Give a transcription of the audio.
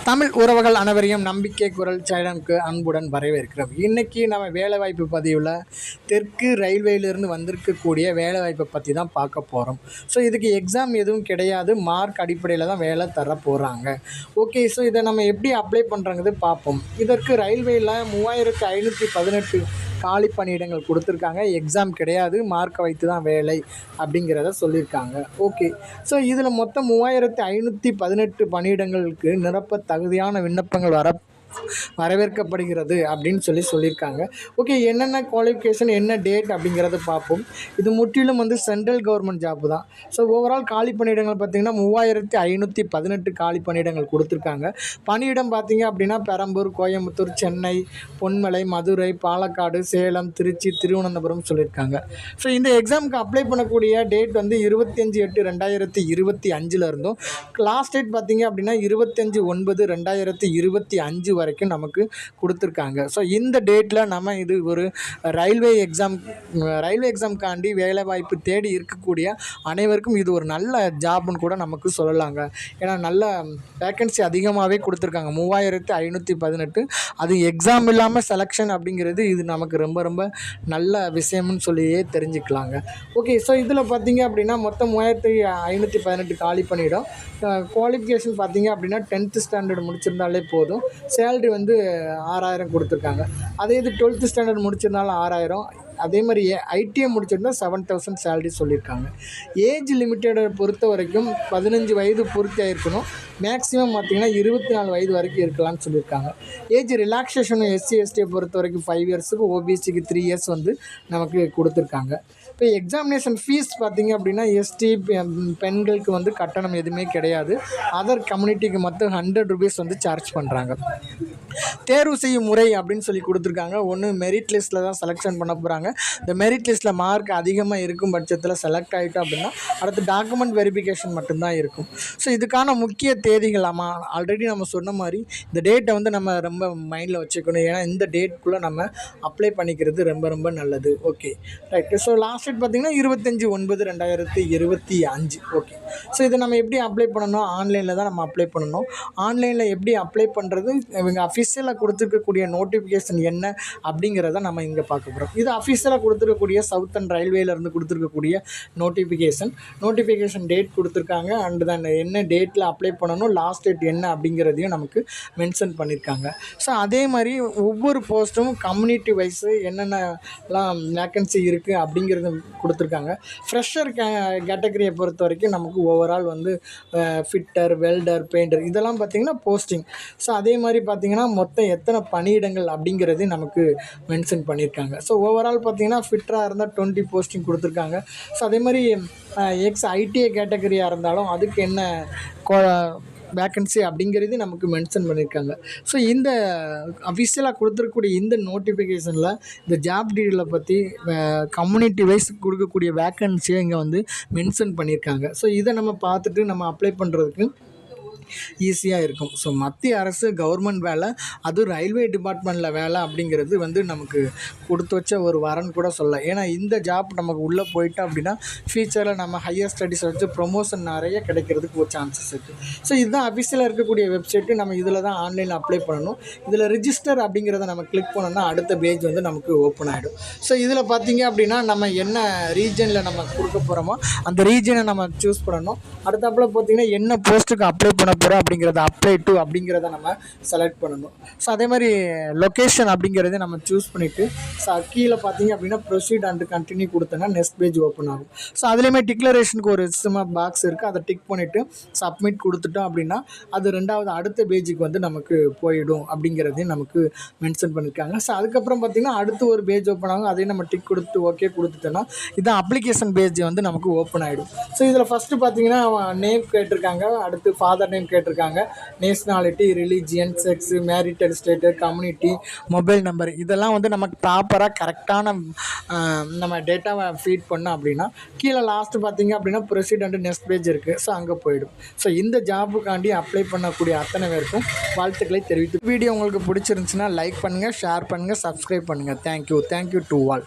தமிழ் உறவுகள் அனைவரையும் நம்பிக்கை குரல் சேனலுக்கு அன்புடன் வரவேற்கிறோம். இன்றைக்கி நம்ம வேலைவாய்ப்பு பதிவில் தெற்கு ரயில்வேயிலிருந்து வந்திருக்கக்கூடிய வேலைவாய்ப்பை பற்றி தான் பார்க்க போகிறோம். ஸோ இதுக்கு எக்ஸாம் எதுவும் கிடையாது, மார்க் அடிப்படையில் தான் வேலை தர போகிறாங்க. ஓகே, ஸோ இதை நம்ம எப்படி அப்ளை பண்ணுறங்கிறது பார்ப்போம். இதற்கு ரயில்வேயில் 3518 காலி பணியிடங்கள் கொடுத்துருக்காங்க. எக்ஸாம் கிடையாது, மார்க்கை வைத்து தான் வேலை அப்படிங்கிறத சொல்லியிருக்காங்க. ஓகே, ஸோ இதில் மொத்தம் 3518 பணியிடங்களுக்கு நிரப்ப தகுதியான விண்ணப்பங்கள் வரவேற்கப்படுகிறது அப்படின்னு சொல்லியிருக்காங்க. ஓகே, என்னென்ன குவாலிஃபிகேஷன், என்ன டேட் அப்படிங்கிறத பார்ப்போம். இது முற்றிலும் சென்ட்ரல் கவர்மெண்ட் ஜாப்பு தான். ஸோ ஓவரால் காலி பணியிடங்கள் பார்த்திங்கன்னா 3518 காலி பணியிடங்கள் கொடுத்துருக்காங்க. பணியிடம் பார்த்திங்க அப்படின்னா பெரம்பூர், கோயம்புத்தூர், சென்னை, பொன்மலை, மதுரை, பாலக்காடு, சேலம், திருச்சி, திருவனந்தபுரம் சொல்லியிருக்காங்க. ஸோ இந்த எக்ஸாமுக்கு அப்ளை பண்ணக்கூடிய டேட் 25/8/2025 இருந்தும் லாஸ்ட் டேட் பார்த்திங்க அப்படின்னா 25/9/2025 வரைக்கும் நமக்கு கொடுத்துருக்காங்க. ஸோ இந்த டேட்டில் நம்ம இது ஒரு ரயில்வே எக்ஸாம்காண்டி வேலைவாய்ப்பு தேடி இருக்கக்கூடிய அனைவருக்கும் இது ஒரு நல்ல ஜாப்னு கூட நமக்கு சொல்லலாங்க. ஏன்னா நல்ல வேக்கன்சி அதிகமாகவே கொடுத்துருக்காங்க. 3518 அது எக்ஸாம் இல்லாமல் செலெக்ஷன் அப்படிங்கிறது இது நமக்கு ரொம்ப ரொம்ப நல்ல விஷயம்னு சொல்லியே தெரிஞ்சுக்கலாங்க. ஓகே, ஸோ இதில் பார்த்தீங்க அப்படின்னா மொத்தம் 3518 காலி பண்ணிடும். குவாலிஃபிகேஷன் பார்த்தீங்க அப்படின்னா 10th ஸ்டாண்டர்ட் முடிச்சிருந்தாலே போதும். சேலரி 6000 கொடுத்துருக்காங்க. அதே இது 12th ஸ்டாண்டர்ட் முடிச்சிருந்தாலும் 6000. அதே மாதிரி ஐடிஐ முடிச்சிருந்தால் 7000 சேலரி சொல்லியிருக்காங்க. ஏஜ் லிமிட்டடை பொறுத்த வரைக்கும் 15 வயது பூர்த்தி ஆகிருக்கணும். மேக்ஸிமம் பார்த்திங்கன்னா 24 வயது வரைக்கும் இருக்கலாம்னு சொல்லியிருக்காங்க. ஏஜ் ரிலாக்ஸேஷன் எஸ்சி எஸ்டியை பொறுத்த வரைக்கும் 5 இயர்ஸுக்கு, ஓபிசிக்கு 3 இயர்ஸ் நமக்கு கொடுத்துருக்காங்க. இப்போ எக்ஸாமினேஷன் ஃபீஸ் பார்த்திங்க அப்படின்னா எஸ்டி பெண்களுக்கு கட்டணம் எதுவுமே கிடையாது. அதர் கம்யூனிட்டிக்கு மட்டும் 100 rupees சார்ஜ் பண்ணுறாங்க. தேர்வு செய்யும் முறை அப்படின்னு சொல்லி கொடுத்துருக்காங்க. ஒன்று மெரிட் லிஸ்ட்டில் தான் செலெக்ஷன் பண்ண போகிறாங்க. இந்த மெரிட் லிஸ்ட்டில் மார்க் அதிகமாக இருக்கும் பட்சத்தில் செலக்ட் ஆகிட்டோம் அப்படின்னா அடுத்து டாக்குமெண்ட் வெரிஃபிகேஷன் மட்டும்தான் இருக்கும். ஸோ இதுக்கான முக்கிய தேதிகள் ஆல்ரெடி நம்ம சொன்ன மாதிரி இந்த டேட்டை நம்ம ரொம்ப மைண்டில் வச்சுக்கணும். ஏன்னா இந்த டேட்குள்ளே நம்ம அப்ளை பண்ணிக்கிறது ரொம்ப ரொம்ப நல்லது. Okay, right. So last date பார்த்திங்கன்னா 25/9/2025. ஓகே, ஸோ இதை நம்ம எப்படி அப்ளை பண்ணணும்? ஆன்லைனில் தான் நம்ம அப்ளை பண்ணணும். ஆன்லைனில் எப்படி அப்ளை பண்ணுறது, இவங்க அஃபிஷியலாக கொடுத்துருக்கக்கூடிய நோட்டிஃபிகேஷன் என்ன அப்படிங்கிறத நம்ம இங்கே பார்க்க போகிறோம். இது அஃபிஷியலாக கொடுத்துருக்கக்கூடிய சவுத்தர்ன் ரயில்வேலேருந்து கொடுத்துருக்கக்கூடிய நோட்டிஃபிகேஷன் டேட் கொடுத்துருக்காங்க. அண்டு தான் என்ன டேட்டில் அப்ளை பண்ணணும், லாஸ்ட் டேட் என்ன அப்படிங்கிறதையும் நமக்கு மென்ஷன் பண்ணியிருக்காங்க. ஸோ அதே மாதிரி ஒவ்வொரு போஸ்ட்டும் கம்யூனிட்டி வைஸு என்னென்னலாம் வேக்கன்சி இருக்குது அப்படிங்கிறது கொடுத்துருக்காங்க. ஃப்ரெஷர் கேட்டகரியை பொறுத்த வரைக்கும் நமக்கு ஓவரால் ஃபிட்டர், வெல்டர், பெயிண்டர் இதெல்லாம் பார்த்திங்கன்னா போஸ்டிங். ஸோ அதே மாதிரி பார்த்திங்கன்னா மொத்தம் எத்தனை பணியிடங்கள் அப்படிங்கிறது நமக்கு மென்ஷன் பண்ணியிருக்காங்க. ஸோ ஓவரால் பார்த்திங்கன்னா ஃபிட்டராக இருந்தால் 20 போஸ்டிங் கொடுத்துருக்காங்க. ஸோ அதே மாதிரி ஐடிஐ கேட்டகரியாக இருந்தாலும் அதுக்கு என்ன வேக்கன்சி அப்படிங்கிறது நமக்கு மென்ஷன் பண்ணியிருக்காங்க. ஸோ இந்த அஃபிஷியலாக கொடுத்துருக்கக்கூடிய இந்த நோட்டிஃபிகேஷனில் இந்த ஜாப் டீட்டெயிலை பற்றி கம்யூனிட்டி வைஸ் கொடுக்கக்கூடிய வேக்கன்சியை இங்கே மென்ஷன் பண்ணியிருக்காங்க. ஸோ இதை நம்ம பார்த்துட்டு நம்ம அப்ளை பண்ணுறதுக்கு ஈஸியாக இருக்கும். ஸோ மத்திய அரசு கவர்மெண்ட் வேலை, அதுவும் ரயில்வே டிபார்ட்மெண்ட்டில் வேலை அப்படிங்கிறது நமக்கு கொடுத்து வச்ச ஒரு வரன்னு கூட சொல்லலாம். ஏன்னா இந்த ஜாப் நமக்கு உள்ளே போயிட்டோம் அப்படின்னா ஃபியூச்சரில் நம்ம ஹையர் ஸ்டடீஸ் வச்சு ப்ரொமோஷன் நிறைய கிடைக்கிறதுக்கு ஒரு சான்சஸ் இருக்குது. ஸோ இதுதான் அஃபிஷியலாக இருக்கக்கூடிய வெப்சைட்டு. நம்ம இதில் தான் ஆன்லைனில் அப்ளை பண்ணணும். இதில் ரிஜிஸ்டர் அப்படிங்கிறத நம்ம கிளிக் பண்ணோம்னா அடுத்த பேஜ் நமக்கு ஓப்பன் ஆகிடும். ஸோ இதில் பார்த்திங்க அப்படின்னா நம்ம என்ன ரீஜனில் நம்ம கொடுக்க போகிறோமோ அந்த ரீஜனை நம்ம சூஸ் பண்ணணும். அடுத்தாப்பில் பார்த்திங்கன்னா என்ன போஸ்ட்டுக்கு அப்ளை பண்ண போகிறோம் அப்படிங்கிறத அப்ளை டு அப்படிங்கிறத நம்ம செலக்ட் பண்ணணும். ஸோ அதே மாதிரி லொக்கேஷன் அப்படிங்கிறத நம்ம சூஸ் பண்ணிவிட்டு கீழே பார்த்தீங்க அப்படின்னா ப்ரொசீட் அண்ட் கண்டினியூ கொடுத்தோன்னா நெக்ஸ்ட் பேஜ் ஓப்பன் ஆகும். ஸோ அதுலேயுமே டிக்ளரேஷனுக்கு ஒரு பாக்ஸ் இருக்குது. அதை டிக் பண்ணிவிட்டு சப்மிட் கொடுத்துட்டோம் அப்படின்னா அது ரெண்டாவது அடுத்த பேஜுக்கு நமக்கு போயிடும் அப்படிங்கிறதையும் நமக்கு மென்ஷன் பண்ணியிருக்காங்க. ஸோ அதுக்கப்புறம் பார்த்திங்கன்னா அடுத்து ஒரு பேஜ் ஓப்பன் ஆகும். அதையும் நம்ம டிக் கொடுத்து ஓகே கொடுத்துட்டோன்னா இதுதான் அப்ளிகேஷன் பேஜ் நமக்கு ஓப்பன் ஆகிடும். ஸோ இதில் ஃபஸ்ட்டு பார்த்திங்கன்னா நேம் கேட்டிருக்காங்க, அடுத்து ஃபாதர் நேம் கேட்டிருக்காங்க, nationality, religion, sex, marital state, community, mobile number இதெல்லாம் நமக்கு ப்ராப்பராக கரெக்டான நம்ம டேட்டாவை ஃபீட் பண்ணோம் அப்படின்னா கீழே லாஸ்ட்டு பார்த்திங்க அப்படின்னா ப்ரொசீட் அண்ட் நெக்ஸ்ட் பேஜ் இருக்குது. ஸோ அங்கே போயிடும். ஸோ இந்த ஜாபுக்காண்டி அப்ளை பண்ணக்கூடிய அத்தனை பேருக்கும் வாழ்த்துக்களை தெரிவித்து வீடியோ உங்களுக்கு பிடிச்சிருந்துச்சுன்னா லைக் பண்ணுங்கள், ஷேர் பண்ணுங்கள், சப்ஸ்கிரைப் பண்ணுங்கள். Thank you to all.